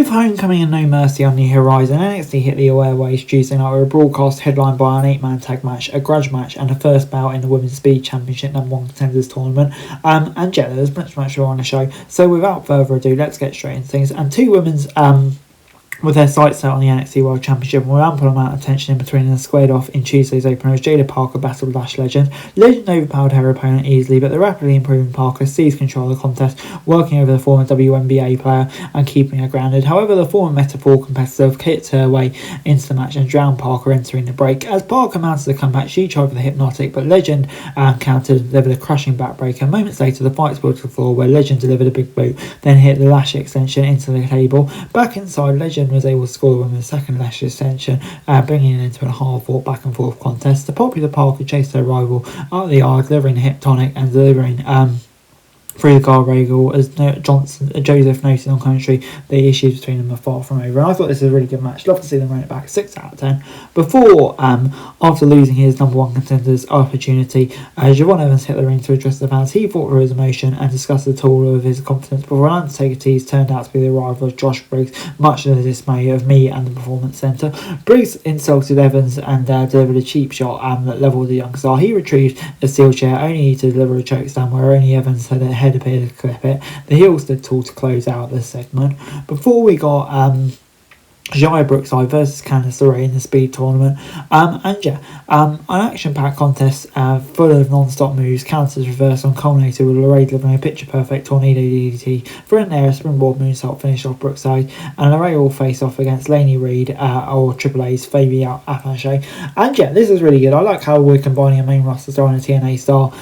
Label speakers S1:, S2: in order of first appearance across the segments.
S1: With Homecoming and No Mercy on the horizon, NXT hit the airwaves Tuesday night with a broadcast headlined by an 8-man tag match, a grudge match, and a first bout in the Women's Speed Championship #1 Contenders Tournament. And yeah, there's much more on the show. So without further ado, let's get straight into things. And two women's with their sights set on the NXT World Championship and with ample amount of tension in between and squared off in Tuesday's opener as Jada Parker battled Lash Legend. Legend overpowered her opponent easily, but the rapidly improving Parker seized control of the contest, working over the former WNBA player and keeping her grounded. However, the former Metaphor competitor kicked her way into the match and drowned Parker entering the break. As Parker mounted the comeback, she tried for the Hypnotic, but Legend countered and delivered a crushing backbreaker. Moments later, the fight spilled to the floor where Legend delivered a big boot, then hit the Lash extension into the table. Back inside, Legend was able to score the women's second Lash extension, bringing it into a hard-fought back-and-forth contest. The popular Parker chased her rival out of the aisle, delivering the hip tonic and delivering through the guardrail as Joseph noted on commentary. The issues between them are far from over, and I thought this was a really good match. Love to see them run it back 6 out of 10. Before, after losing his #1 Contenders opportunity, Javon Evans hit the ring to address the fans. He fought for his emotion and discussed the toll of his confidence before an Undertaker tease turned out to be the arrival of Josh Briggs, much to the dismay of me and the Performance Centre. Briggs insulted Evans and delivered a cheap shot that levelled the young star. He retrieved a steel chair only to deliver a chokeslam where only Evans had a head appeared to clip it. The heels stood tall to close out this segment. Before we got Jaya Brookside versus Candice LeRae in the Speed Tournament. An action-packed contest full of non-stop moves. Candice's reverse on culminated with LeRae delivering a picture-perfect tornado DDT. For there, a springboard moonsault finished off Brookside, and LeRae will face off against Lainey Reed or Triple A's Fabi Apache. And yeah, this is really good. I like how we're combining a main roster star and a TNA star.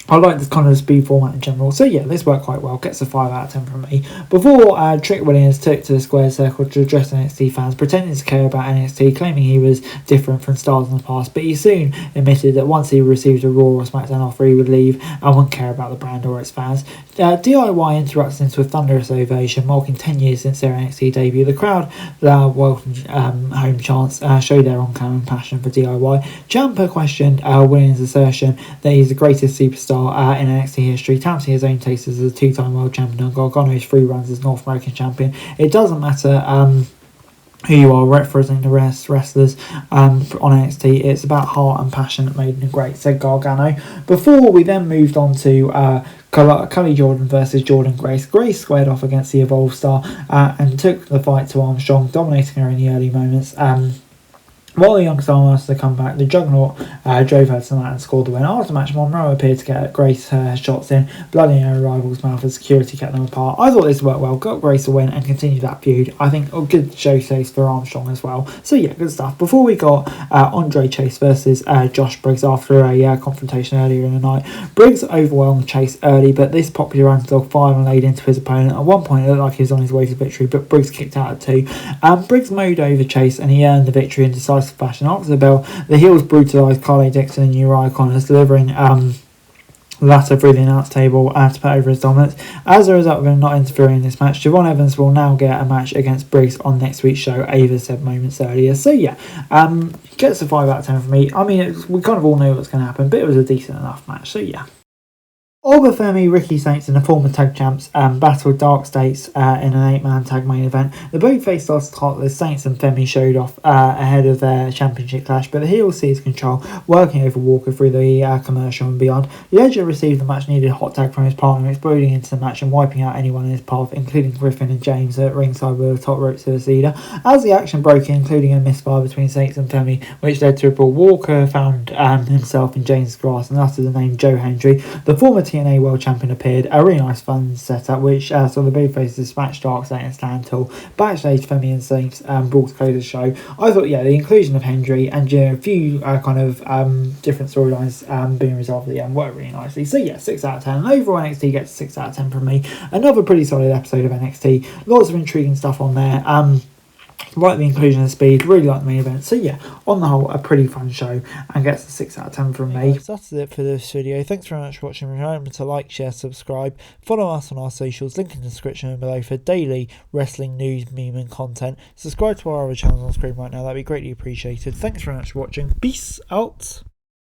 S1: I like this kind of speed format in general. So yeah, this worked quite well. Gets a 5 out of 10 from me. Before Trick Williams took to the square circle to address NXT fans, pretending to care about NXT, claiming he was different from stars in the past, but he soon admitted that once he received a Raw or SmackDown offer, he would leave and wouldn't care about the brand or its fans. DIY interrupts into a thunderous ovation, marking 10 years since their NXT debut. The crowd welcome home chants showed their on-camera passion for DIY. Ciampa questioned Williams' assertion that he's the greatest superstar in NXT history, touting his own taste as a 2-time world champion and Gargano's 3 runs as North American champion. It doesn't matter who you are representing the wrestlers on NXT, it's about heart and passion that made them great, said Gargano. Before we then moved on to Cully Jordan versus Jordan Grace. Grace squared off against the Evolve star and took the fight to Armstrong, dominating her in the early moments. While the young star managed to come back, the Juggernaut drove her to the mat and scored the win. After the match, Monroe appeared to get Grace her shots in, bloodying her rival's mouth as security kept them apart. I thought this worked well, got Grace a win and continued that feud. I think a good showcase for Armstrong as well. So yeah, good stuff. Before we got Andre Chase versus Josh Briggs after a confrontation earlier in the night. Briggs overwhelmed Chase early, but this popular underdog fired and laid into his opponent. At one point, it looked like he was on his way to victory, but Briggs kicked out at 2. Briggs mowed over Chase and he earned the victory in decisive fashion. After the bell, the heels brutalised Carly Dixon and Uriah Connors, delivering the latter through the announce table to put over his dominance. As a result of him not interfering in this match, Javon Evans will now get a match against Briggs on next week's show, Ava said moments earlier. So yeah, gets a 5 out of 10 from me. I mean, we kind of all knew what's going to happen, but it was a decent enough match, so yeah. Obafemi, Ricky Saints and the former tag champs battled Dark States in an 8-man tag main event. The both faced off as Saints and Femi showed off ahead of their championship clash, but the heels seized control, working over Walker through the commercial and beyond. Ledger received the much needed hot tag from his partner, exploding into the match and wiping out anyone in his path, including Griffin and James at ringside with a top rope to the cedar. As the action broke in, including a misfire between Saints and Femi, which led to a brawl, Walker found himself in James' grasp and uttered the name Joe Hendry. The former TNA World Champion appeared, a really nice fun setup which saw the babyfaces smash Dark State and stand tall. Backstage, Femi and Saints brought to close the show. I thought the inclusion of Hendry and a few different storylines being resolved at the end worked really nicely. So yeah, 6 out of 10. And overall NXT gets 6 out of 10 from me. Another pretty solid episode of NXT. Lots of intriguing stuff on there. Like the inclusion of speed, really like the main event. So yeah, on the whole, a pretty fun show and gets a 6 out of 10 from me. So that's it for this video. Thanks very much for watching. Remember to like, share, subscribe. Follow us on our socials, link in the description below for daily wrestling news, meme and content. Subscribe to our other channels on screen right now, that'd be greatly appreciated. Thanks very much for watching. Peace out.